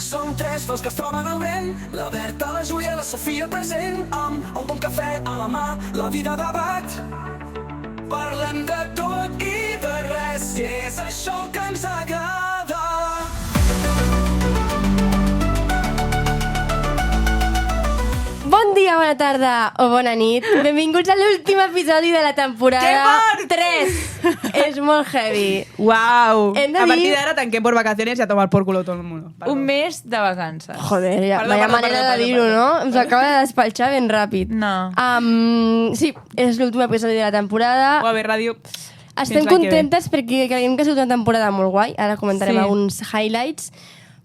Som tres dels que es troben al vent, la Berta, la Júlia, la Sofia present, amb un bon cafè a la mà, la vida debat. Parlem de tot i de res, i és això el que ens agrada. Bon dia, bona tarda o bona nit. Benvinguts a l'últim episodi de la temporada 3. És molt heavy. Wow. Hem de A partir dir- d'ara tanquem por vacaciones y a tomar por culo todo el mundo. Perdó. Un mes de vacances. Joder, ja, Perdó, vaya perdó, manera perdó, de dir-ho, perdó. no? Ens acaba de despatxar ben ràpid. No. Sí, és l'últim episodi de la temporada. UAB Ràdio. Estem fins l'any que ve. contentes perquè creiem que ha sigut una temporada molt guai. Ara comentarem Sí. alguns highlights.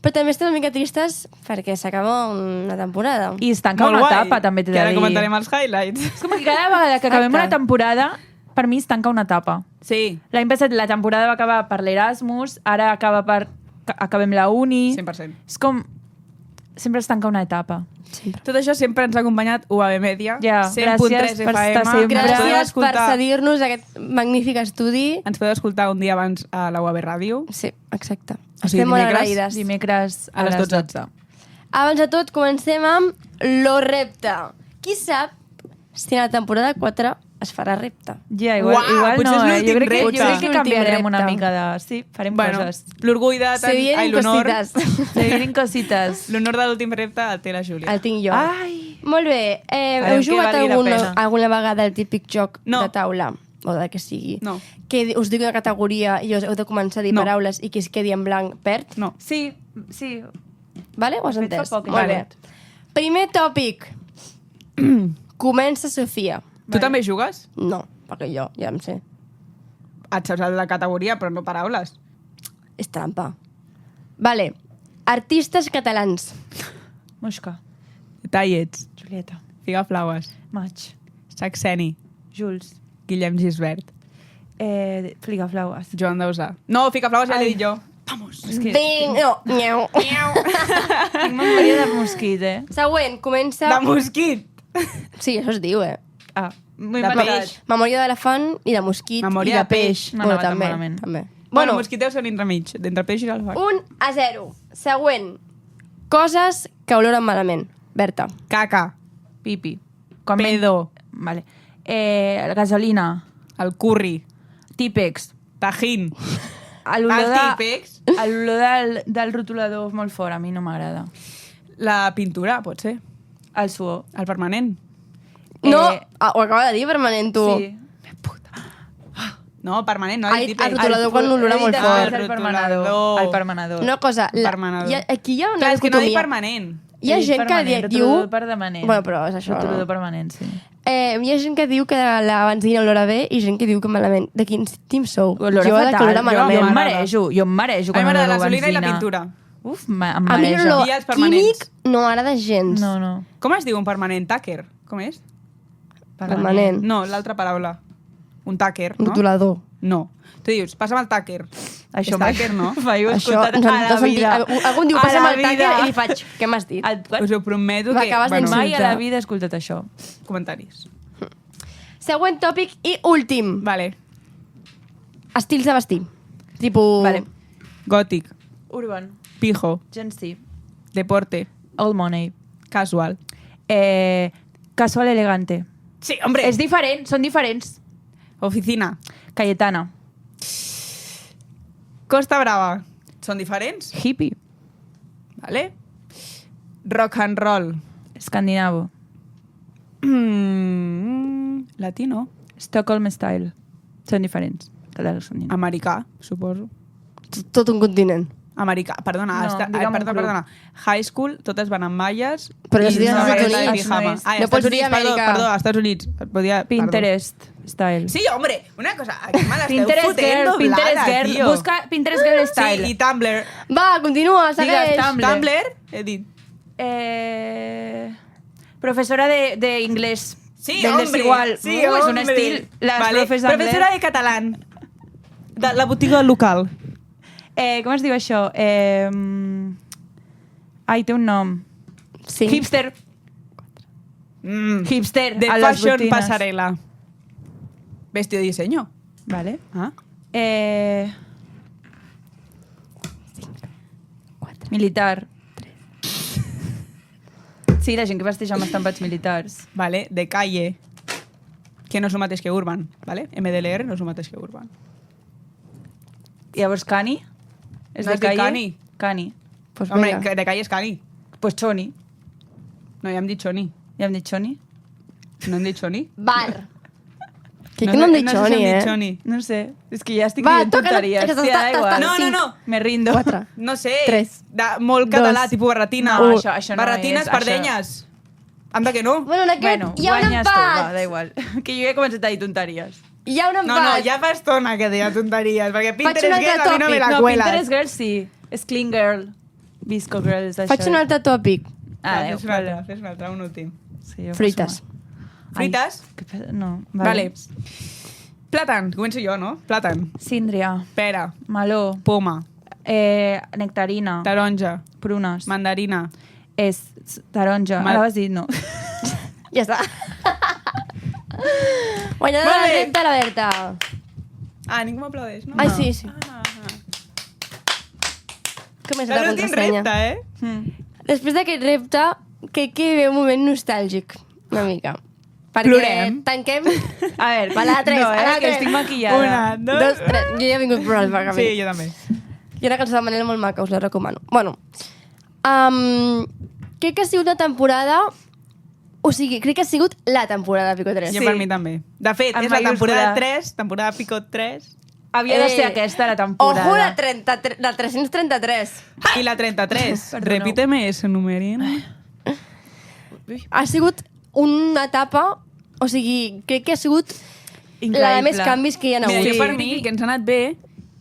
Però també estem una mica tristes perquè s'acaba una temporada. I es tanca Molt una guai, etapa, també t'he que de ara dir. comentarem els highlights. És com que cada vegada que acabem una temporada, per mi es tanca una etapa. Sí, L'any passat la temporada va acabar per l'Erasmus, ara acaba per... acabem la uni. 100%. És com... Sempre es tanca una etapa. Tot això sempre ens ha acompanyat UAB Media. Ja, 100.3 gràcies per FM. estar sempre. Ens podeu Gràcies per escoltar- cedir-nos aquest magnífic estudi. Ens podeu escoltar un dia abans a la UAB Ràdio. Sí, exacte. O sigui, Estem molt dimecres- agraïdes. Dimecres A les 12. Abans de tot, comencem amb lo repte. Qui sap si a la temporada 4 es farà repte? Ja, igual, Uau, igual potser no, és l'últim jo crec que, repte. jo crec Potser que és l'últim canviarem una repte. mica de... Sí, farem Bueno, coses. l'orgull de Se vienen l'honor. cositas. Se vienen cosites. L'honor de l'últim repte el té la Júlia. El tinc jo. Ai! Molt bé. Farem Heu que jugat valgui la pena. alguna vegada el típic joc No. de taula? O de que sigui. No. Que us dic una categoria i us heu de començar a dir No. paraules i qui es quedi en blanc perd? No. Sí, sí. Vale? Ho has Fet fa entès? poc, Molt bé. vale. Primer tòpic. Comença Sofia. Tu també jugues? No, perquè jo ja em sé. Et saps la categoria, però no paraules. És trampa. Vale. Artistes catalans. Mosca. Tallets, Julieta. Figaflaues, Maig. Saxeni, Jules. Guillem Gisbert, Fligaflaues. Joan Dausà. No, Figaflaues ja l'he dit jo. És que Vinc! No, nyeu. tinc memòria de mosquit, eh? Següent, comença... De mosquit. Sí, això es diu, Ah, m'he De inventat. peix. Memòria d'elefant i de mosquit Memòria i de de peix. peix. No, Bueno, no, tan també, malament. també. Bueno, mosquiteu són entremig, d'entre peix i l'elefant. 1-0. Següent. Coses que oloren malament. Berta. Caca, Pipi. pedo, Vale. La gasolina. el curri, Típex. tajín. L'olor Els de... típex. L'olor del rotulador molt fort, a mi no m'agrada. La pintura, pot ser. El suor. El permanent. No, ho acaba de dir permanent, tu. Sí. No, permanent, no Ai, el típex. el rotulador quan olora molt fort. El permanador. rotulador. El permanador. Una cosa, Permanador. aquí hi ha una Clar, és que no dic dicotomia. permanent. Hi ha He dit gent que permanent, diu... rotulador permanent. Bueno, però és això, Rotulador no? permanent, sí. Hi ha gent que diu que la benzina olora bé i gent que diu que malament. De quins team sou? Olora jo de que fatal. olora Jo malament. em m'agrada. marejo, jo em marejo A mi quan m'agrada la oloro gasolina i la benzina. pintura. Uf, em A mi mareja. l'olor I els permanents. químic no m'agrada gens. No, no. Com es diu un permanent? Tàquer? Com és? Permanent. No, l'altra paraula. Un tàquer, no? Rotulador. No. Tu dius, passa'm el tàquer. Això És tàquer, no? Mai ho he Això, escoltat a la vida. Algú em diu, A passa'm la el tàquer vida. i li faig, què m'has dit? Us ho prometo que... M'acabes d'insultar. Mai a la vida he escoltat això. Comentaris. Següent tòpic i últim. Vale. Estils de vestir. Tipo... Vale. Gòtic. Urban. Pijo. Gen sí. Deporte. Old money. Casual. Casual elegante. Sí, hombre. És diferent, són diferents. Oficina. Cayetana. Costa Brava. Són diferents? Hippie. Vale. Rock and roll. Escandinavo. Latino. Stockholm style. Són diferents. Cada escandinavo. Americà, suposo. Tot un continent. Americà, perdona, No, digue'm un club. perdona. High school, totes van amb malles Però i les diuen als samarreta Estats i Units. pijama. No és- Ai, no Estats pots dir Units, perdó, Amèrica. perdó, Estats Units. Podia, Pinterest style. Sí, hombre, una cosa, aquí me l'esteu Pinterest fotent girl, doblada, Pinterest girl. tio. Busca Pinterest girl style. Sí, i Tumblr. Va, continua, segueix. Digues, Tumblr. Tumblr, he dit. Professora de inglés. Sí, Del hombre. desigual. Sí, És un hombre. estil. Les Vale. profes d'anglès. Professora de català. De la botiga local. Com es diu això? Ai, té un nom. Sí. Hipster. Hipster. De a les fashion botines. pasarela. Vestido de diseño. Vale. Ah. Militar. Sí, la gent que vesteix amb estampats militars. Vale, de calle, que no és el mateix que Urban, vale? MDLR no és el mateix que Urban. I llavors Cani? És No de es diu calle? Cani. Cani. Pues Hombre, vinga. que de calle és Cani. Pues Choni. No, ja hem dit Choni. Ja hem dit Choni? No hem dit Choni? Bar. Que no han dit no sé si Choni, hem dit eh? Choni. No sé. És que ja estic Va, dient toca- tonteries. que Tia, da igual. No, no, no. Me rindo. 4. No sé. 3. Molt català, tipus barretina. No, això no Barretines, és, pardenyes. Anda que no. Bueno, en aquest hi ha un guanyes tu, va, empat. da igual. Que jo he començat a dir tonteries. Hi ha un No, empat. no, ja fa estona que deia tonteries, perquè un Pinterest altre Girl a mi no me tòpic. la No, cuelas. Pinterest Girl sí. És Clean Girl. Visco Girl és això. Faig un altre tòpic. Ah, Fes un altre, fes un altre, un últim. Sí, jo Fruites. passo mal. Frites? Ai, que no, Vale. Plàtan, començo jo, no? Plàtan. Síndria, Pera. meló, Poma. nectarina, Taronja. prunes. Mandarina. És taronja. Mal- Ara ho has dit, no. Ja està. Guanyada Molt la bé. repte la Berta. Ah, ningú m'aplaudeix, no? Ai, sí, sí. Com és la L'últim contrasenya? repte, eh? Després d'aquest repte, crec que ve un moment nostàlgic, una mica. Perquè Plorem. tanquem... A veure, Va, la 3, no, a la que 3. estic maquillada. Una, dos... 3. Jo ja he vingut per al camí. Sí, jo també. I una cançó de Manel molt maca, us la recomano. Bueno, crec que ha sigut una temporada... O sigui, crec que ha sigut la temporada de Pico 3. Jo per mi també. De fet, En és la temporada mayúscula. 3, temporada Pico 3, Havia de ser aquesta la temporada. Ojo, la 333. i la 33. Perdoneu. Repíteme ese numerín. Ha sigut una etapa... O sigui, crec que ha sigut Increïble. la de més canvis que hi ha Mira, hagut. jo per mi, el que ens ha anat bé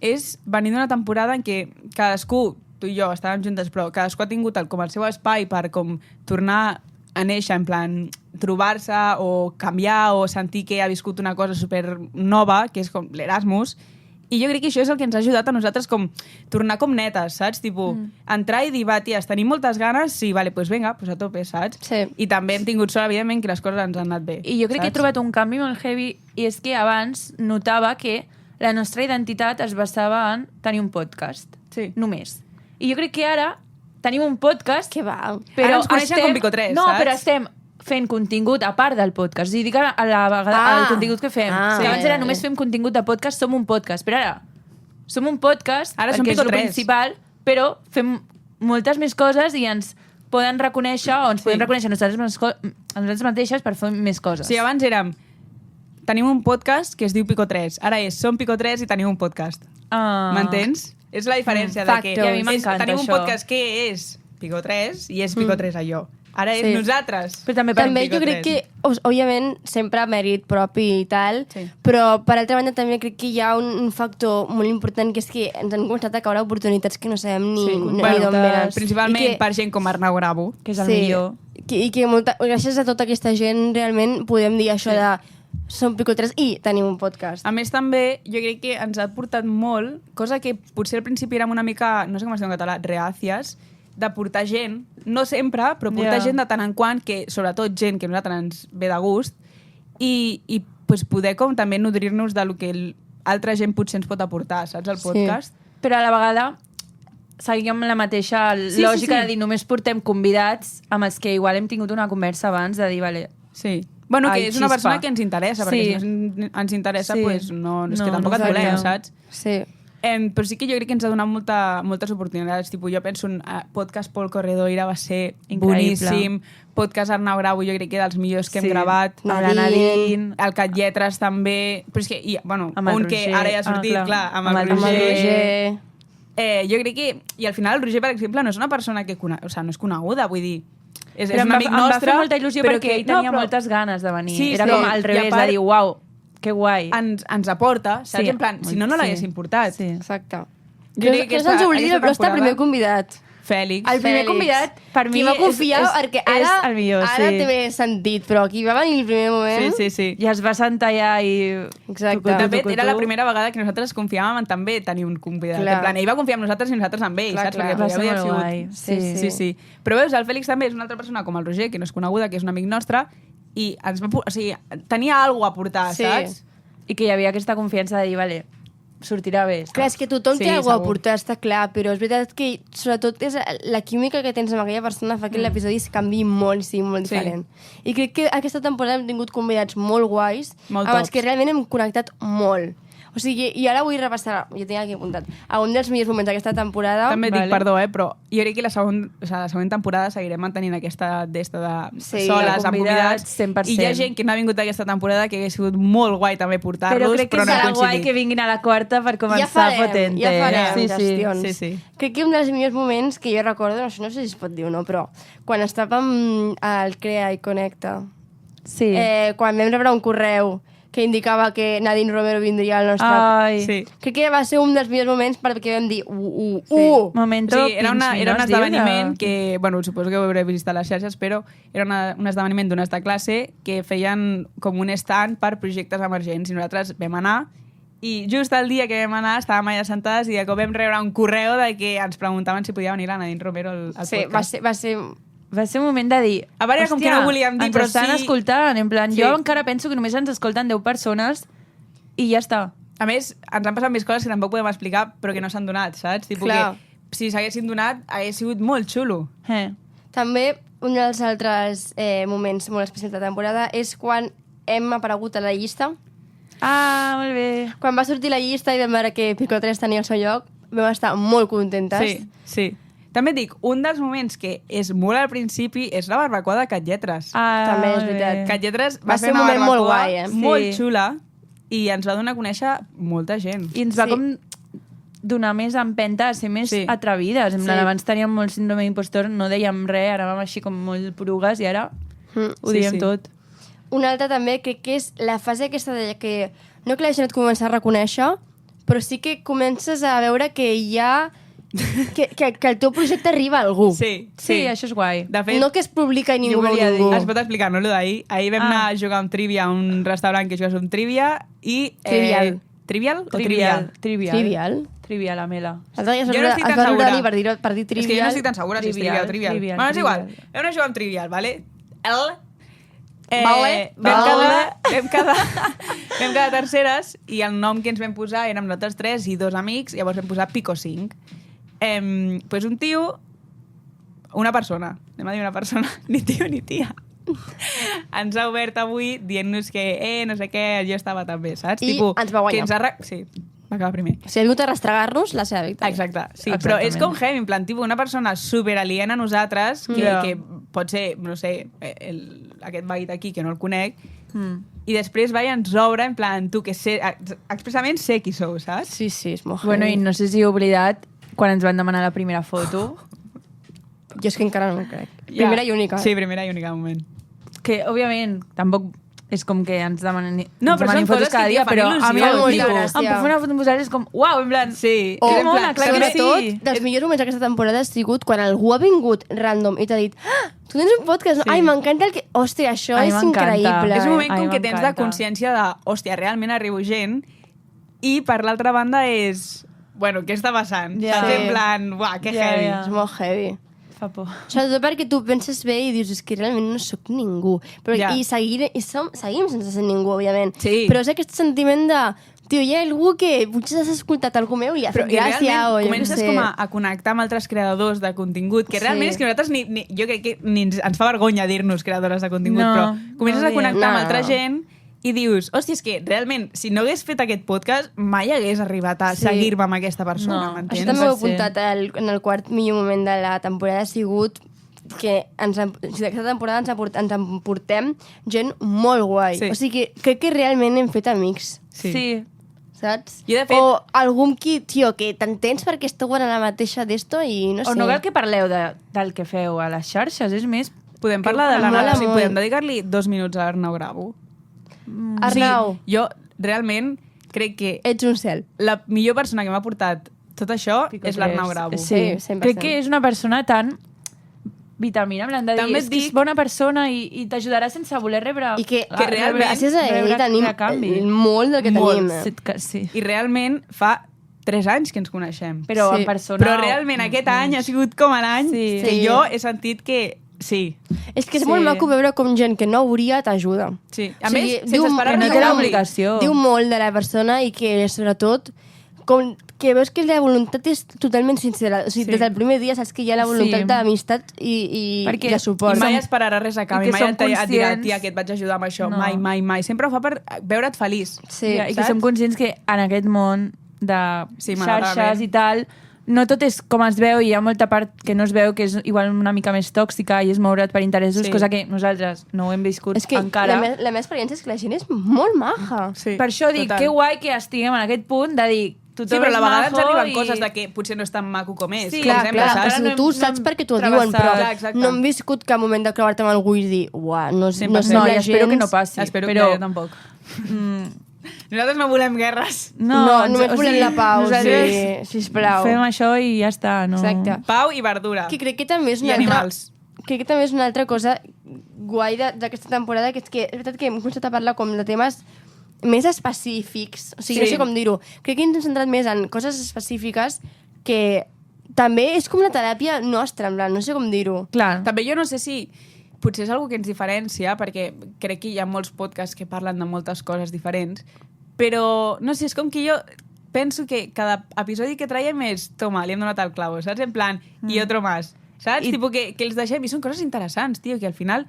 és venir d'una temporada en què cadascú, tu i jo, estàvem juntes, però cadascú ha tingut com el seu espai per com tornar a néixer, en plan, trobar-se o canviar o sentir que ha viscut una cosa super nova, que és com l'Erasmus. I jo crec que això és el que ens ha ajudat a nosaltres com tornar com netes, saps? Tipo, entrar i dir, va, ties, tenim moltes ganes, sí, vale, pues venga, pues a tope, saps? Sí. I també hem tingut sort, evidentment, que les coses ens han anat bé. I jo crec que he trobat un canvi molt heavy i és que abans notava que la nostra identitat es basava en tenir un podcast. Sí. Només. I jo crec que ara tenim un podcast... Que va. Però Ara ens coneixen com Pico 3, no, saps? però estem fent contingut a part del podcast. O sigui, dic a la vegada Ah. el contingut que fem. Ah. Sí, abans Sí. era només fem contingut de podcast, som un podcast. Però ara som un podcast, Ara som perquè és Pico el 3. principal, però fem moltes més coses i ens poden reconèixer o ens podem reconèixer a nosaltres mateixes per fer més coses. Sí, abans érem... Tenim un podcast que es diu Pico 3. Ara és Som Pico 3 i tenim un podcast. Ah. M'entens? És la diferència de que... Factos. I a mi m'encanta tenim un això. podcast que és Pico 3 i és Pico 3 allò. Ara és Sí. nosaltres. Però també per També Pico jo crec 3. que, òbviament, sempre mèrit propi i tal, Sí. però per altra banda també crec que hi ha un factor molt important, que és que ens han començat a caure oportunitats que no sabem ni d'on venen. Principalment I que, per gent com Arnau Bravo. que és el millor. I que gràcies a tota aquesta gent realment podem dir això de som Pico 3 i tenim un podcast. A més, també, jo crec que ens ha portat molt, cosa que potser al principi érem una mica, no sé com es diu en català, reàcies, de portar gent, no sempre, però portar Ja. gent de tant en quant, que sobretot gent que a nosaltres ens ve de gust, i pues, poder com també nodrir-nos del que altra gent potser ens pot aportar, saps, al Sí. podcast? Però a la vegada seguim amb la mateixa sí, lògica sí. de dir només portem convidats amb els que igual hem tingut una conversa abans de dir, vale, Sí. Bueno, que Ai, és una xispa. persona que ens interessa, perquè Sí. si no ens interessa, Sí. pues, no, és No, que tampoc no et volem, sabem. saps? Sí. Però sí que jo crec que ens ha donat moltes oportunitats. Tipo, jo penso en podcast Pol Corredoira va ser Increïble. boníssim. Podcast Arnau Grau, jo crec que dels millors que hem Sí. gravat. amb la Nadine, El Cat Lletres també. Però és que, bueno, Amb el un que Roger. ara ja ha sortit, Ah, clar. clar, amb Amb el el Amb el Roger. Roger. Jo crec que... I al final el Roger, per exemple, no és una persona que... O sea, no és coneguda, vull dir... És però un amic em va nostre, fer molta il·lusió però perquè que, ell tenia no, però moltes ganes de venir. Sí, Era sí. com al I revés, a part- de dir, uau, que guai. ens aporta, saps? Sí. En plan, si no, no Sí. l'haguessin portat. Sí. Exacte. Jo Que crec que no se'ns aquesta- oblidi aquesta el nostre temporada- primer convidat. Fèlix. El primer Fèlix. convidat, Per mi qui va confiar, és- perquè és ara, el millor, ara sí. té més sentit, però qui va venir el primer moment... Sí, sí, sí. I es va sentar allà i... Exacte. De fet, era la primera vegada que nosaltres confiàvem en també tenir un convidat. Clar. En plan, ell va confiar en nosaltres i nosaltres en ell, Clar, saps? clar. Perquè Va podria ser haver molt sigut... guai. Sí, Sí, sí. Però veus, el Fèlix també és una altra persona com el Roger, que no és coneguda, que és un amic nostre, i ens va, o sigui, tenia alguna a aportar, Sí. saps? I que hi havia aquesta confiança de dir, vale, sortirà bé. Clar, és que tothom Sí, té alguna cosa a segur. portar, està clar, però és veritat que sobretot és la química que tens amb aquella persona fa que l'episodi es canvi molt i sigui molt Sí. diferent. I crec que aquesta temporada hem tingut convidats molt guais, Molt amb els tops. que realment hem connectat molt. O sigui, i ara vull repassar, jo tenia aquí apuntat, a un dels millors moments d'aquesta temporada. També et dic, Vale. perdó, però jo crec que la següent temporada seguirem mantenint aquesta d'esta de Sí, soles, de amb convidats, convidats. 100%. I hi ha gent que no ha vingut aquesta temporada que hagués sigut molt guai també portar-los, Però crec que però no serà ha guai coincidit. que vinguin a la quarta per ja començar farem potente. sí, Sí. Sí, sí. Crec que un dels millors moments que jo recordo, no sé si es pot dir o no, però quan estàvem al Crea i Connecta, Sí. quan vam rebre un correu que indicava que Nadine Romero vindria al nostre... Ai. Sí. Crec que va ser un dels millors moments perquè vam dir Momento Sí, era un Pinch-Me, esdeveniment no? que, bueno, suposo que ho hauré vist a les xarxes, però era un esdeveniment d'unes de classe que feien com un stand per projectes emergents i nosaltres vam anar i just el dia que vam anar estàvem allà sentades i de cop vam rebre un correu de que ens preguntaven si podia venir la Nadine Romero al Sí, podcast. va ser... Va ser un moment de dir... A veure, com que no volíem dir, ens però estan sí. escoltant, en plan, Sí. jo encara penso que només ens escolten 10 persones i ja està. A més, ens han passat més coses que tampoc podem explicar, però que no s'han donat, saps? Tipo Clar. que si s'haguessin donat, hagués sigut molt xulo. També un dels altres moments molt especials de la temporada és quan hem aparegut a la llista. Ah, molt bé. Quan va sortir la llista i vam veure que Pico 3 tenia el seu lloc, vam estar molt contentes. Sí, sí. També et dic, un dels moments que és molt al principi és la barbacoa de Cat Lletres. Ah, També és molt bé. veritat. Cat Lletres Va va ser fer un una moment molt barbacoa guai, molt Sí. xula i ens va donar a conèixer molta gent. I ens va Sí. com donar més empenta a ser més Sí. atrevides. En plan, Sí. abans teníem molt síndrome d'impostor, no dèiem res, ara vam així com molt porugues i ara ho Sí, diem sí. tot. Una altra també crec que és la fase aquesta de que no que la gent et comença a reconèixer, però sí que comences a veure que hi ha... que el teu projecte arriba a algú. Sí, Sí, això és guai. De fet, No que es publica i ningú Jo veu volia ningú. es pot explicar, no, allò d'ahir? Ahir vam anar a jugar un trivia a un restaurant que jugues un trivia i... Trivial. Trivial o Trivial. trivial? Trivial? Trivial, Amela. L'altre dia Jo no estic tan es va segura. riure per dir És que jo no trivial. estic tan segura si és Trivial, trivial o trivial. trivial, Bueno, és igual. trivial. Vam anar a jugar un trivial, vale? Vale, Vam quedar terceres i el nom que ens vam posar érem nosaltres 3 i 2 amics, llavors vam posar Pico 5. Pues un tio, una persona, anem a dir una persona, ni tio ni tia, ens ha obert avui dient-nos que, no sé què, jo estava també, saps? I ens va guanyar. Que ens ha sí, va acabar primer. Si ha vingut a rastregar-nos, la seva victòria. Exacte, sí, Exactament. però és com heavy, en plan, tipus, una persona superaliena a nosaltres, que, Ja. que pot ser, no sé, aquest veí d'aquí, que no el conec, Mm. i després va i ens obre, en plan, tu, que sé, expressament sé qui sou, saps? Sí, sí, és molt Bueno, heavy. i no sé si he oblidat quan ens van demanar la primera foto, Jo és que encara no ho crec. Ja. Primera i única. Sí, primera i única, moment. que, òbviament, tampoc és com que ens demanen, No, ens però demanin són fotos coses cada que dia, fan però il·lusió. a mi Fa el molta tio gràcia. em puc fer una foto amb vosaltres com, uau, en plan... Sí. O, és en plan, mona, clar que també- sí. sobretot, dels millors moments d'aquesta temporada ha sigut quan algú ha vingut random i t'ha dit tu tens un podcast, no? Sí. Ai, m'encanta el que... Hòstia, això Ai, és m'encanta. increïble. És un moment Ai, com que tens de m'encanta. consciència de, hòstia, realment arribo gent, i per l'altra banda és, bueno, què està passant? Ja. Saps? Sí. En plan, uah, que Ja, heavy. ja. És molt heavy. Fa por. Sobretot perquè tu penses bé i dius, és que realment no sóc ningú. Però, Ja. I seguim sense ser ningú, òbviament. Sí. Però és aquest sentiment de, tio, hi ha algú que potser has escoltat algú meu i ha fet Però i gràcia o jo què comences sé. com a connectar amb altres creadors de contingut, que Sí. realment és que nosaltres, jo crec que ni ens fa vergonya dir-nos creadores de contingut, No, però comences no a connectar diem. amb altra No. gent i dius, hòstia, és que realment, si no hagués fet aquest podcast, mai hagués arribat a Sí. seguir-me amb aquesta persona, No. m'entens? Això també ho he 100%. apuntat en el quart millor moment de la temporada ha sigut que d'aquesta temporada ens emportem gent molt guai. Sí. O sigui, crec que realment hem fet amics, Sí. saps? Jo, de fet- O algú amb qui, tio, que t'entens perquè esteu en la mateixa d'esto i no sé. O no cal que parleu del que feu a les xarxes, és més... Podem parlar de Mola l'Arnau, sí, molt. podem dedicar-li 2 minuts a l'Arnau Bravo. Arnau, Sí, jo realment crec que ets un cel. la millor persona que m'ha portat tot això és l'Arnau Bravo. Sí, Sí, 100%. crec que és una persona tan vitamina, en plan de dir, També et és que és dic- bona persona i t'ajudarà sense voler rebre... I que realment gràcies a ell rebre tenim a canvi. molt del que Molt. tenim. Sí. I realment fa 3 anys que ens coneixem. Però Sí. en persona... Però realment aquest any ha sigut com l'any Sí. que Sí. jo he sentit que sí. És que és Sí. molt maco veure com gent que no hauria t'ajuda. Sí. A més, sense esperar que no res té a canvi. l'obligació. Diu molt de la persona i que, sobretot, com que veus que la voluntat és totalment sincera. O sigui, Sí. des del primer dia saps que hi ha la voluntat Sí. d'amistat i Perquè de suport. I mai esperarà res a canvi, I que mai som et dirà, conscients- tia, que et vaig ajudar amb això, No. mai. Sempre ho fa per veure't feliç. Sí, I que saps? som conscients que en aquest món de Sí, xarxes malauradament. i tal, no tot és com es veu i hi ha molta part que no es veu, que és igual una mica més tòxica i és moure't per interessos, Sí. cosa que nosaltres no ho hem viscut És que encara. la meva experiència és que la gent és molt maja. Sí, Per això dic, total. que guai que estiguem en aquest punt de dir Sí, tothom però a és la vegada ens majo arriben i... coses de que potser no és tan maco com és. Sí, com Clar, sempre, clar, saps? encara no tu hem- saps no per què t'ho diuen, travessat. però Clar, exacte. no hem viscut cap moment de creuar-te amb algú i dir, uah, no 100%. sembla No, i espero que no gens... passi. Espero però... que jo tampoc. Nosaltres no volem guerres. No, només o volem sigui, la pau, nosaltres sisplau. fem això i ja està. No... Exacte. Pau i verdura. Que crec que també és I una altra... animals. Crec que també és una altra cosa guai d'aquesta temporada, que és que és veritat que hem començat a parlar com de temes més específics, o sigui, Sí. no sé com dir-ho. Crec que ens hem centrat més en coses específiques que també és com la teràpia nostra, en plan, no sé com dir-ho. Clar. També jo no sé si potser és algo que ens diferencia, perquè crec que hi ha molts podcasts que parlen de moltes coses diferents, però no sé, és com que jo penso que cada episodi que traiem és toma, li hem donat el clau, saps? En plan, i otro más, saps? I- Tipo que els deixem, i són coses interessants, tio, que al final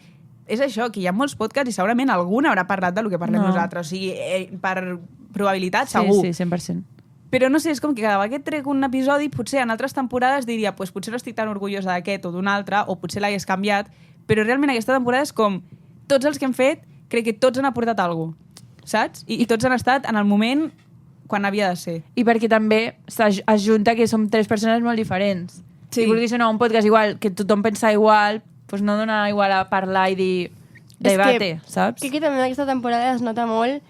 és això, que hi ha molts podcasts i segurament algun haurà parlat del que parlem No. nosaltres, o sigui, per probabilitat, Sí, segur. sí, 100%. Però no sé, és com que cada vegada que trec un episodi, potser en altres temporades diria, pues, potser no estic tan orgullosa d'aquest o d'un altre, o potser l'hagués canviat, però realment aquesta temporada és com tots els que hem fet, crec que tots han aportat alguna cosa, saps? I tots han estat en el moment quan havia de ser. I perquè també es junta que som tres persones molt diferents. Sí. Si vulguis anar a un podcast igual, que tothom pensa igual, doncs no dona igual a parlar i dir debate, saps? Crec que també en aquesta temporada es nota molt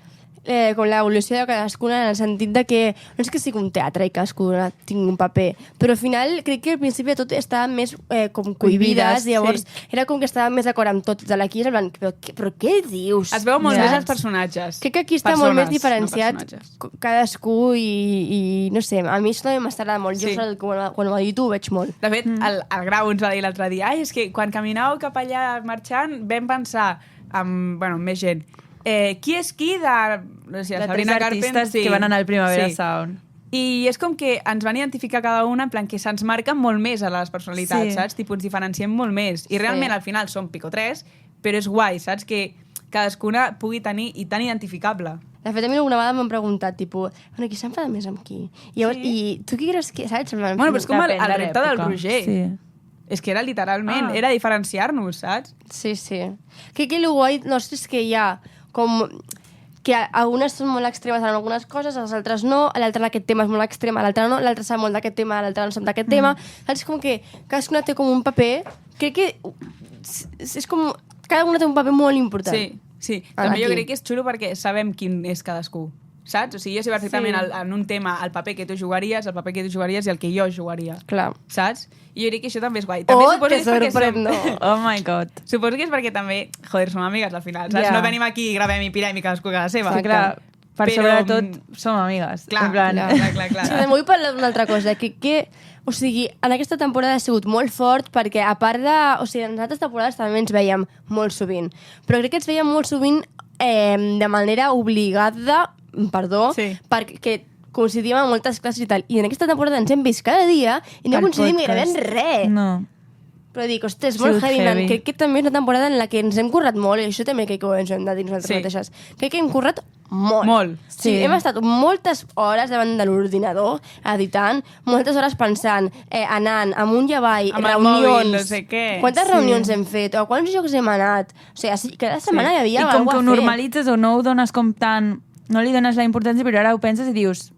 com l'evolució de cadascuna, en el sentit de que no és que sigui un teatre i cadascuna tingui un paper, però al final crec que al principi de tot estàvem més com cohibides, i llavors era com que estàvem més d'acord amb tots de l'equip, en plan, però què dius? Es veu molt Ja. més els personatges. Crec que aquí està Persones, molt més no diferenciat personatges. cadascú i no sé, a mi això també m'agrada molt. Sí. Jo quan ho edito ho veig molt. De fet, el Grau ens va dir l'altre dia, ai, és que quan caminàveu cap allà marxant vam pensar amb més gent, qui és qui de, no sé, De Sabrina tres Carpenter, artistes que van anar al Primavera Sound. I és com que ens van identificar cada una en plan que se'ns marca molt més a les personalitats, Sí. saps? Tipo, ens diferenciem molt més. I realment al final som pico 3, però és guai, saps? Que cadascuna pugui tenir i tan identificable. De fet, a mi alguna vegada m'han preguntat, tipus, bueno, qui s'enfada més amb qui? I, llavors, i tu qui creus que, saps? Bueno, però és com el Depèn de repte del l'època. Roger. Sí. És que era literalment, Ah. era diferenciar-nos, saps? Sí, sí. Crec que el guai nostre és que hi ha com que algunes són molt extremes en algunes coses, les altres no, l'altre en aquest tema és molt extrem, l'altre no, l'altre sap molt d'aquest tema, l'altre no sap d'aquest tema. Saps? Com que cadascuna té com un paper, crec que és com... Cada una té un paper molt important. Sí, sí. A També jo l'equip. crec que és xulo perquè sabem quin és cadascú. Saps? O sigui, jo sé perfectament en un tema el paper que tu jugaries, el paper que tu jugaries i el que jo jugaria. Clar. Saps? I jo crec que això també és guai. També Oh, suposo te que és perquè sorprendo. Oh my god. Suposo que és perquè també, joder, som amigues al final, saps? Ja. No venim aquí, gravem i pirem i cadascú a casa seva. Sí, clar, per Però, sobre de tot som amigues. Clar, en plan, clar. Sí, vull parlar d'una altra cosa, que o sigui, en aquesta temporada ha sigut molt fort perquè a part de... O sigui, en les altres temporades també ens veiem molt sovint, però crec que ens veiem molt sovint de manera obligada, perdó, Sí. perquè coincidim en moltes classes i tal. I en aquesta temporada ens hem vist cada dia i no Al coincidim podcast. gairebé en res. No. Però dic, ostres, Ha molt sigut heavy, man. heavy. Crec que també és una temporada en la que ens hem currat molt, i això també crec que ho ens hem de dir nosaltres Sí. mateixes. Crec que hem currat molt. Molt. Sí, Sí. hem estat moltes hores davant de l'ordinador, editant, moltes hores pensant, anant amunt i avall, Amb el reunions... mòbil, no sé què. Quantes Sí. reunions hem fet? O quants jocs hem anat? O sigui, sí, cada setmana hi havia I com alguna que ho cosa a fer. normalitzes o no ho dones com tan... No li dones la importància, però ara ho penses i dius...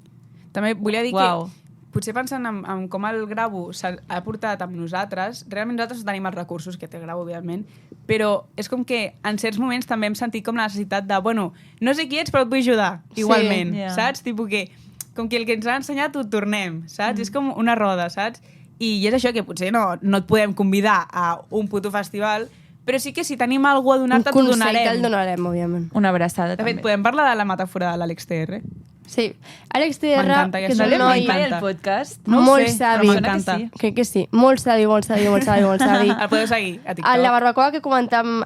També volia dir Uau. que potser pensant en com el Gravo ha portat amb nosaltres, realment nosaltres tenim els recursos que té el Gravo, evidentment, però és com que en certs moments també hem sentit com la necessitat de, bueno, no sé qui ets, però et vull ajudar, Sí, igualment, ja. saps? Tipo que, com que el que ens ha ensenyat ho tornem, saps? És com una roda, saps? I és això, que potser no et podem convidar a un puto festival, però sí que si tenim alguna a Un donar-te, t'ho consell donarem. te'l donarem, òbviament. Una abraçada, De fet, també. podem parlar de la metàfora de l'Àlex TR? Sí. Àlex TR, M'encanta que és aquesta un dèiem, noi m'encanta. el podcast? No ho molt sé, savi. però m'encanta. Sí. Crec que sí. Molt savi, molt savi, molt savi, molt savi. El podeu seguir a TikTok. A la barbacoa que comentàvem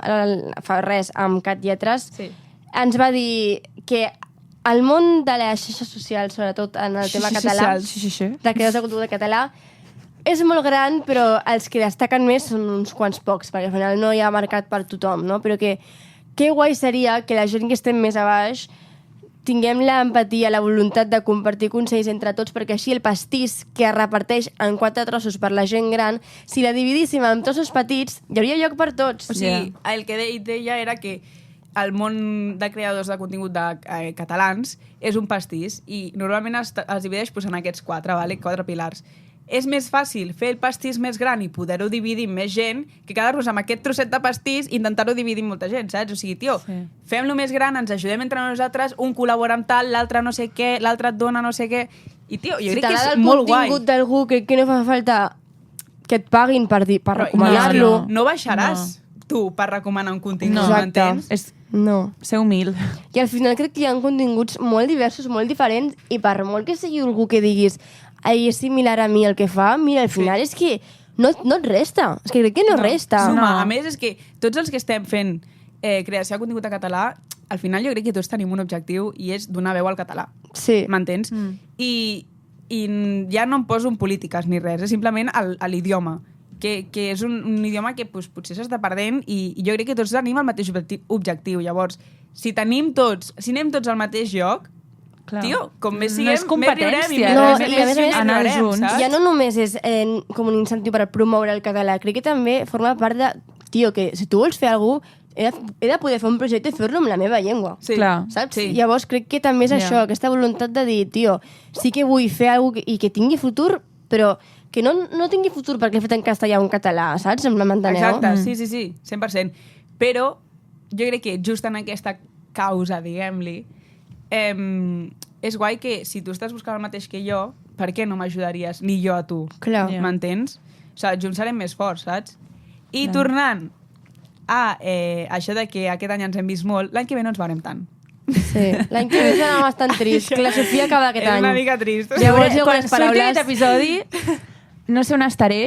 fa res amb Cat Lletres, Sí. ens va dir que el món de les xarxes socials, sobretot en el tema català, Sí. de creadors de contingut de català, és molt gran, però els que destaquen més són uns quants pocs, perquè al final no hi ha mercat per tothom, no? Però que guai seria que la gent que estem més a baix tinguem l'empatia, la voluntat de compartir consells entre tots, perquè així el pastís que es reparteix en 4 trossos per la gent gran, si la dividíssim en trossos petits, hi hauria lloc per tots. O sigui, el que deia era que el món de creadors de contingut catalans és un pastís i normalment es divideix en aquests 4, vale? 4 pilars. És més fàcil fer el pastís més gran i poder-ho dividir amb més gent que quedar-nos amb aquest trosset de pastís i intentar-ho dividir amb molta gent, saps? O sigui, tio, fem-lo més gran, ens ajudem entre nosaltres, un col·labora amb tal, l'altre no sé què, l'altre et dona no sé què... I, tio, jo crec que és molt guai. Si t'agrada el contingut d'algú, crec que no fa falta que et paguin per recomanar-lo. No baixaràs tu per recomanar un contingut, No. m'entens? És No. ser humil. I al final crec que hi ha continguts molt diversos, molt diferents, i per molt que sigui algú que diguis ai, és similar a mi el que fa, mira, al final és que no et resta. És que crec que no resta. Suma. No. A més, és que tots els que estem fent creació de contingut en català, al final jo crec que tots tenim un objectiu i és donar veu al català. Sí. M'entens? I ja no em poso en polítiques ni res, és simplement l'idioma, que és un idioma que potser s'està perdent i jo crec que tots tenim el mateix objectiu. Llavors, si anem tots al mateix lloc, Clar. tio, com més No siguem, és competència, més No, riurem, i a més a més, anar riurem, junts. saps? Ja no només és com un incentiu per promoure el català, crec que també forma part de... Tio, que si tu vols fer alguna cosa, he de poder fer un projecte i fer-lo amb la meva llengua. Sí. Clar. Saps? Sí. Llavors crec que també és Ja. això, aquesta voluntat de dir, tio, sí que vull fer alguna cosa i que tingui futur, però que no tingui futur perquè l'he fet en castellà o en català, saps? Em m'enteneu? Exacte, sí, 100%. Però jo crec que just en aquesta causa, diguem-li, és guai que si tu estàs buscant el mateix que jo, per què no m'ajudaries ni jo a tu? Clar. Ja. M'entens? O sigui, junts serem més forts, saps? I tornant a això de que aquest any ens hem vist molt, l'any que ve no ens veurem tant. Sí. L'any que ve serà bastant trist, que la Sofia acaba aquest any. És una mica trist. Llavors, jo Quan les surti paraules... aquest episodi, no sé on estaré.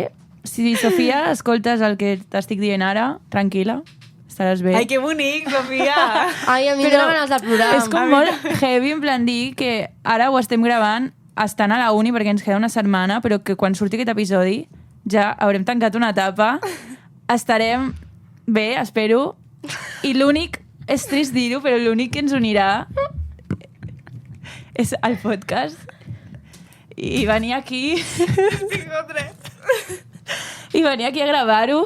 Si, Sofia, escoltes el que t'estic dient ara, tranquil·la, estaràs bé. Ai, que bonic, Sofia! Ai, a mi em Però donen ganes de plorar. és com molt heavy, en plan dir que ara ho estem gravant estant a la uni perquè ens queda una setmana, però que quan surti aquest episodi ja haurem tancat una etapa, estarem bé, espero, i l'únic, és trist dir-ho, però l'únic que ens unirà és el podcast i venir aquí i venir aquí a gravar-ho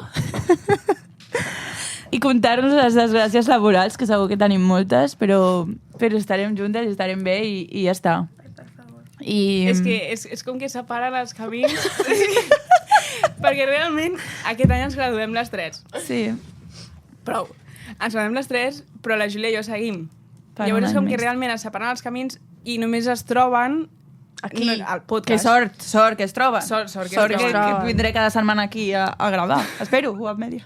i contar-nos les desgràcies laborals, que segur que tenim moltes, però estarem juntes i estarem bé i ja està. I... És que és com que separen els camins. Perquè realment aquest any ens graduem les 3. Sí. Prou. Ens graduem les 3, però la Júlia i jo seguim. Per Llavors un és any com que més. realment es separen els camins i només es troben Aquí. al Que podcast. sort que es troben. Sort que es que troben. vindré cada setmana aquí a gravar. Espero, o a media.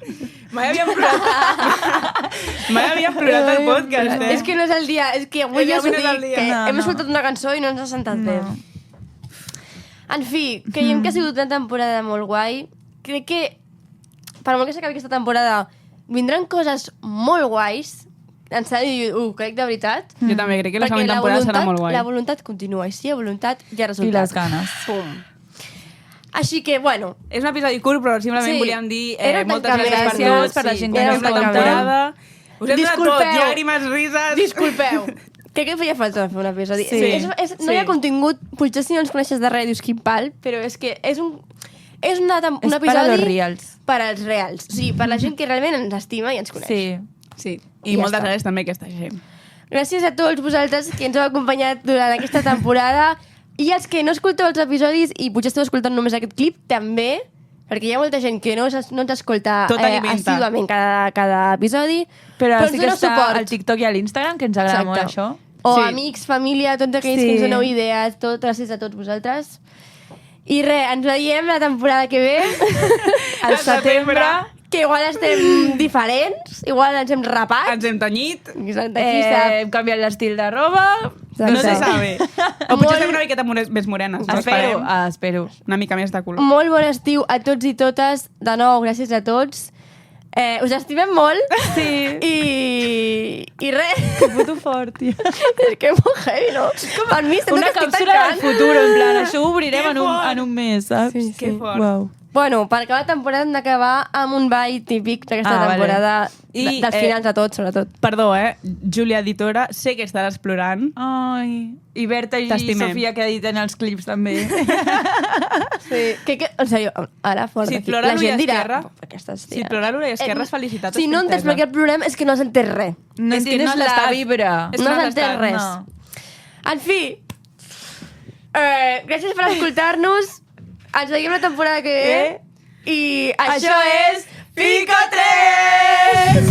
Mai havíem plorat. Mai havíem plorat al podcast, És que no és el dia, és que avui És ja que us ho avui no és el dic, dia. que No, hem no. escoltat una cançó i no ens ha sentat bé. No. En fi, creiem que ha sigut una temporada molt guai. Crec que, per molt que s'acabi aquesta temporada, vindran coses molt guais. En sèrio, ho crec de veritat. Jo també crec que la Perquè següent temporada serà molt guai. La voluntat continua, i si hi ha voluntat, hi ha I resultat. les ganes. Pum. Així que, bueno, És un episodi curt, però simplement Sí. volíem dir Era moltes tancament. gràcies per Gràcies tots. per la gent que era ens una escolta. temporada. Us hem donat tot, Disculpeu. llàgrimes, rises... disculpeu. Crec que feia falta fer un episodi. Sí. No hi ha contingut, potser si no ens coneixes de res dius quin pal, però és que és un És episodi per a los reals. per als reals. O sigui, per la gent que realment ens estima i ens coneix. Sí. Sí, I i ja moltes està. gràcies també a aquesta gent. Gràcies a tots vosaltres que ens heu acompanyat durant aquesta temporada i els que no escolteu els episodis i potser esteu escoltant només aquest clip, també, perquè hi ha molta gent que no ens escolta Tot alimenta. assíduament cada episodi, Però ens sí que dona està suport. al TikTok i a l'Instagram, que ens agrada molt això. O Sí. amics, família, tots aquells Sí. que ens doneu idees, gràcies a tots vosaltres. I res, ens veiem la temporada que ve, Al setembre. que igual estem diferents, igual ens hem rapat. Ens hem tenyit. Exacte, qui sap. Hem canviat l'estil de roba. Exacte. No se sabe. O Molt- potser estem una miqueta més morenes. no Espero, esperem. espero. Una mica més de color. Molt bon estiu a tots i totes. De nou, gràcies a tots. Us estimem molt. Sí. I res. Que puto fort, tia. És que és molt heavy, no? Per mi sento Una que estic càpsula del tancant. futur, en plan, això ho obrirem en un mes, saps? Sí, sí. Que fort. Uau. Bueno, per acabar la temporada hem d'acabar amb un ball típic d'aquesta Vale. temporada, I, dels finals de tot, sobretot. Perdó, Júlia, editora, sé que estaràs plorant. Ai. I Berta i T'estimem. Sofia que editen els clips, també. Sí. En sèrio, ara fora Si et d'aquí. plora La l'ull gent dirà... esquerre, Aquestes si et plora l'ull esquerre, és felicitat. Si no entens per què el plorem és que no s'entén res. No És que entiendes no la l'estàs- vibra. És que No no s'entén l'estàs- res. No. En fi, gràcies per escoltar-nos. Ens veiem la temporada que ve. I això és Pico 3!